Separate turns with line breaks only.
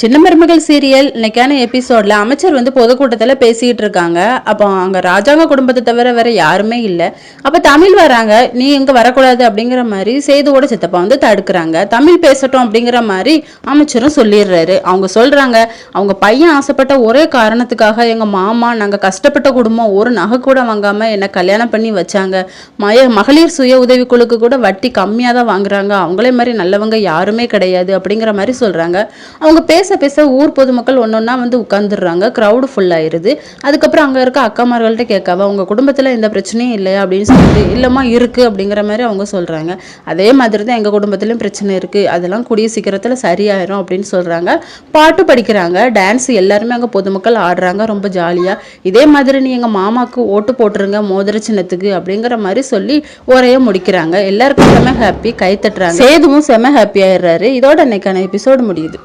சின்ன மருமகள் சீரியல் இன்னைக்கான எபிசோட்ல அமைச்சர் பொதுக்கூட்டத்தில் பேசிட்டு இருக்காங்க. அப்போ அங்க ராஜாங்க குடும்பத்தை தவிர வேற யாருமே இல்லை. அப்ப தமிழ் வராங்க, நீ இங்க வரக்கூடாது அப்படிங்கிற மாதிரி சேதுவோட சித்தப்பா தடுக்கிறாங்க. தமிழ் பேசட்டும் அப்படிங்கிற மாதிரி அமைச்சரும் சொல்லிடுறாரு. அவங்க சொல்றாங்க, அவங்க பையன் ஆசைப்பட்ட ஒரே காரணத்துக்காக எங்க மாமா நாங்க கஷ்டப்பட்ட குடும்பம் ஒரு நகை கூட வாங்காம என்ன கல்யாணம் பண்ணி வச்சாங்க. மகளிர் சுய உதவிக்குழுக்கு கூட வட்டி கம்மியா தான் வாங்குறாங்க. அவங்களே மாதிரி நல்லவங்க யாருமே கிடையாது அப்படிங்கிற மாதிரி சொல்றாங்க. அவங்க பேச பேச ஊர் பொதுமக்கள் ஒன்னொன்னா உட்காந்துடுறாங்க. க்ரௌடு ஃபுல் ஆயிருது. அதுக்கப்புறம் அங்க இருக்க அக்காமார்கள்ட்ட கேட்காவ அவங்க குடும்பத்துல எந்த பிரச்சனையும் இல்லையா அப்படின்னு சொல்லிட்டு இல்லம்மா இருக்கு அப்படிங்கிற மாதிரி அவங்க சொல்றாங்க. அதே மாதிரி தான் எங்க குடும்பத்திலும் பிரச்சனை இருக்கு, அதெல்லாம் கூடிய சீக்கிரத்துல சரியாயிரும் அப்படின்னு சொல்றாங்க. பாட்டு படிக்கிறாங்க, டான்ஸ், எல்லாருமே அங்க பொதுமக்கள் ஆடுறாங்க ரொம்ப ஜாலியா. இதே மாதிரி நீ எங்க மாமாக்கு ஓட்டு போட்டுருங்க மோதிர சின்னத்துக்கு அப்படிங்கிற மாதிரி சொல்லி ஒரைய முடிக்கிறாங்க. எல்லாருக்கும் செம ஹாப்பி, கை தட்டுறாங்க. சேதுவும் செம ஹாப்பி ஆயிடுறாரு. இதோட இன்னைக்கான எபிசோடு முடியுது.